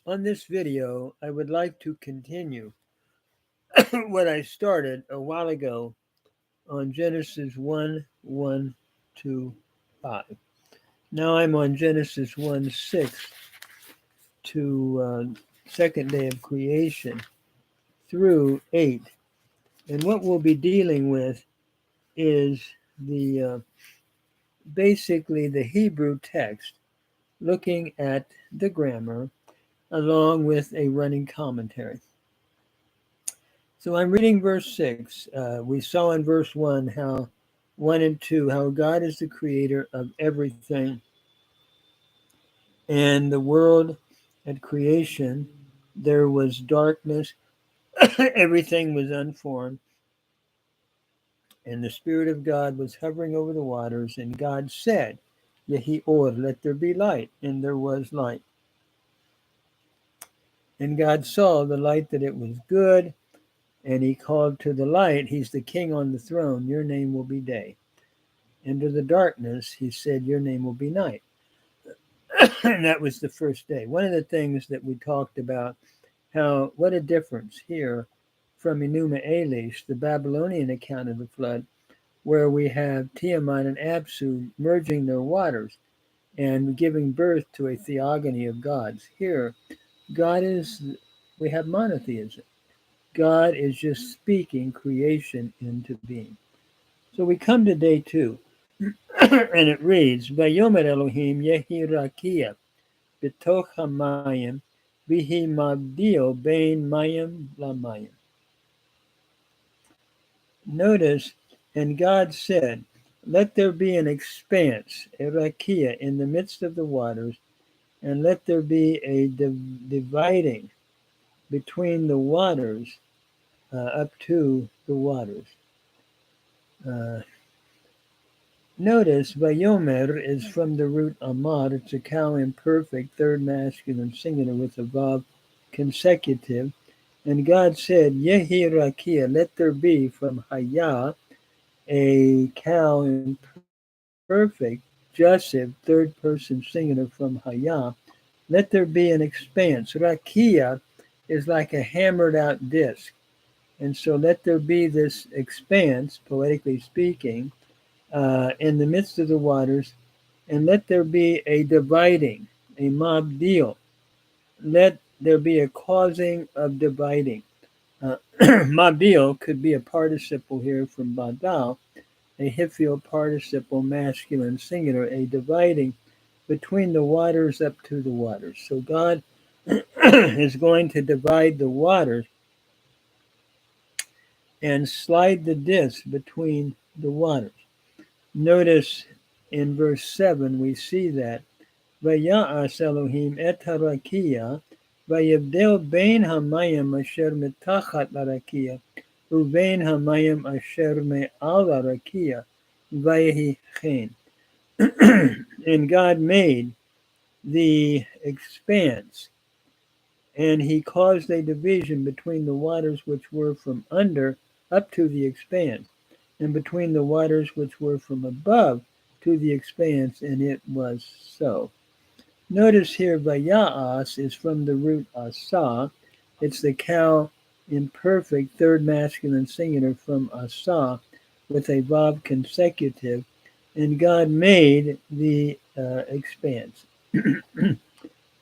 On this video, I would like to continue what I started a while ago on Genesis 1, 1 to 5. Now I'm on Genesis 1, 6 to second day of creation through 8. And what we'll be dealing with is the basically the Hebrew text, looking at the grammar along with a running commentary. So I'm reading verse 6. We saw in verse 1 how 1 and 2, how God is the creator of everything. And the world at creation, there was darkness, everything was unformed, and the Spirit of God was hovering over the waters. And God said, Yehi or, let there be light, and there was light. And God saw the light that it was good, and he called to the light, he's the king on the throne, your name will be day. Into the darkness, he said, your name will be night. And that was the first day. One of the things that we talked about, how what a difference here from Enuma Elish, the Babylonian account of the flood, where we have Tiamat and Apsu merging their waters and giving birth to a theogony of gods. Here, we have monotheism. God is just speaking creation into being. So we come to day 2, and it reads, Vayomer Elohim yehi rakia b'toch hamayim v'hi magdio bein mayim lamayim. Notice, and God said, let there be an expanse, a rakia, in the midst of the waters, and let there be a dividing between the waters up to the waters. Notice, Vayomer is from the root Amar. It's a cow imperfect, third masculine singular with a vav consecutive. And God said, Yehi Rakia, let there be from Haya, a cow imperfect, Joseph, third person singular from Haya. Let there be an expanse. Rakia is like a hammered out disc. And so let there be this expanse, poetically speaking, in the midst of the waters, and let there be a dividing, a mabdil. Let there be a causing of dividing. Mabdil could be a participle here from badal, a hiphil participle, masculine singular, a dividing between the waters up to the waters. So God is going to divide the waters and slide the disc between the waters. Notice in verse 7 we see that Vaya'as Elohim et harakia vayavdel bein hamayim asher mitachat larakia uvein hamayim asher me'al larakia vayehi chen. And God made the expanse, and he caused a division between the waters which were from under up to the expanse, and between the waters which were from above to the expanse, and it was so. Notice here, Vaya'as is from the root asa. It's the cow imperfect, third masculine singular from asa, with a vav consecutive, and God made the expanse.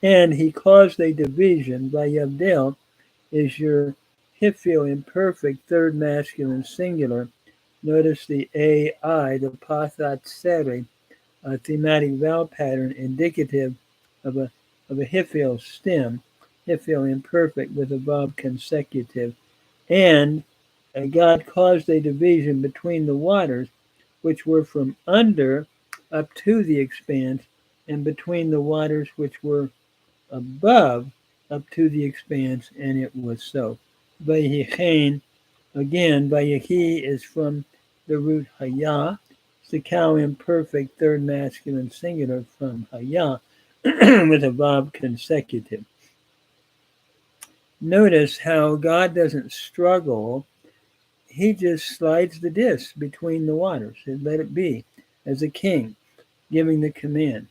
And he caused a division. Vayavdel is your hiphil imperfect, third masculine singular. Notice the ai, the pathat seri, thematic vowel pattern indicative of a hiphil stem, hiphil imperfect with a vav consecutive. And God caused a division between the waters which were from under up to the expanse, and between the waters which were above up to the expanse, and it was so. Vayehi, again, Vayehi is from the root Haya. It's the cow imperfect, third masculine singular from Haya, with a vav consecutive. Notice how God doesn't struggle. He just slides the disc between the waters and let it be, as a king, giving the command.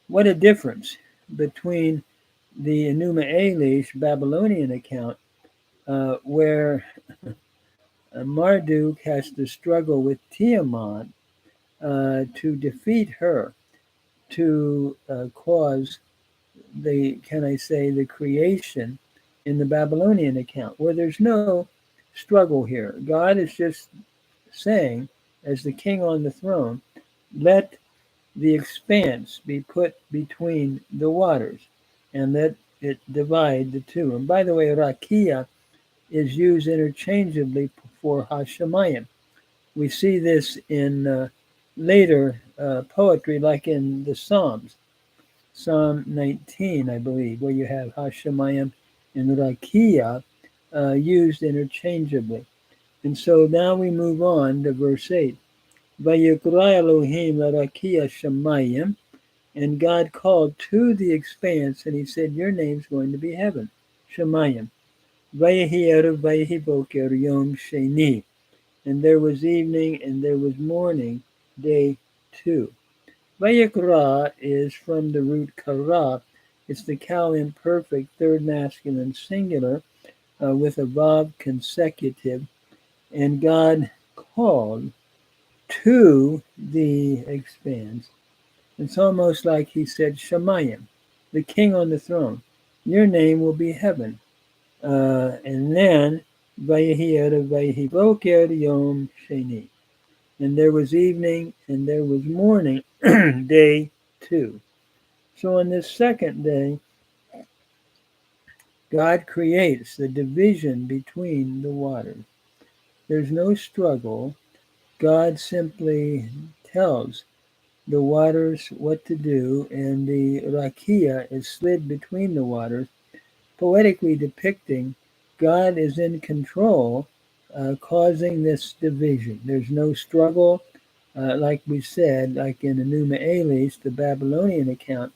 What a difference between the Enuma Elish Babylonian account, where Marduk has to struggle with Tiamat to defeat her, to cause the creation in the Babylonian account, where there's no struggle here. God is just saying, as the king on the throne, let the expanse be put between the waters and let it divide the two. And by the way, rakia is used interchangeably for Hashemayim. We see this in later poetry, like in the Psalms, Psalm 19, I believe, where you have Hashemayim and rakia used interchangeably. And so now we move on to verse 8. Vayikra Elohim larakia Shemayim, and God called to the expanse, and he said, your name's going to be heaven, Shemayim. Vayehi erev vayehi boker yom sheni. And there was evening and there was morning, day 2. Vayikra is from the root kara. It's the Cal imperfect third masculine singular with a vav consecutive. And God called to the expanse. It's almost like he said, Shemayim, the king on the throne, your name will be heaven. And then, Vayehi erev vayehi boker yom sheni. And there was evening and there was morning, day 2. So on this second day, God creates the division between the waters. There's no struggle. God simply tells the waters what to do, and the rakia is slid between the waters, poetically depicting God is in control, causing this division. There's no struggle, like we said, like in Enuma Elish, the Babylonian account,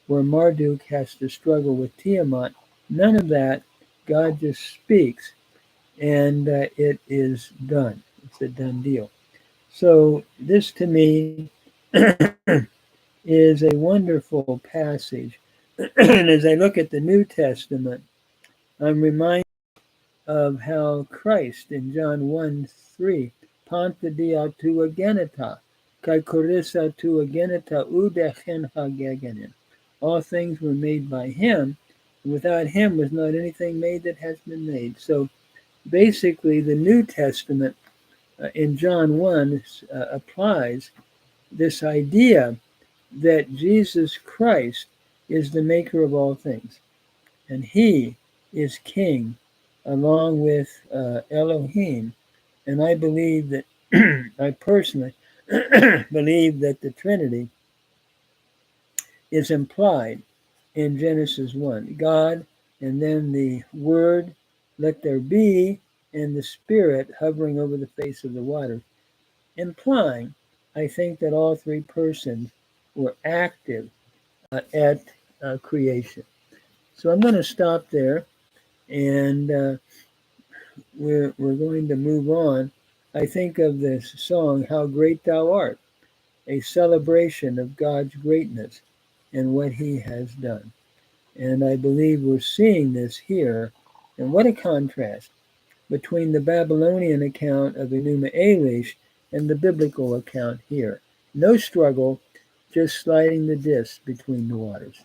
where Marduk has to struggle with Tiamat. None of that. God just speaks, and it is done. It's a done deal. So this, to me, is a wonderful passage. And as I look at the New Testament, I'm reminded of how Christ in John 1:3, Panta dia tu agenita, kai korisa tu agenita udechen hagegenin. All things were made by him, and without him was not anything made that has been made. So basically, the New Testament in John 1 applies this idea that Jesus Christ is the maker of all things, and he is king along with Elohim. And I believe that, I personally believe that the Trinity is implied in Genesis 1. God, and then the Word, let there be, and the Spirit hovering over the face of the water, implying, I think, that all three persons were active at creation. So I'm going to stop there, and we're going to move on. I think of this song, How Great Thou Art, a celebration of God's greatness and what he has done. And I believe we're seeing this here. And what a contrast between the Babylonian account of Enuma Elish and the biblical account here. No struggle, just sliding the disc between the waters.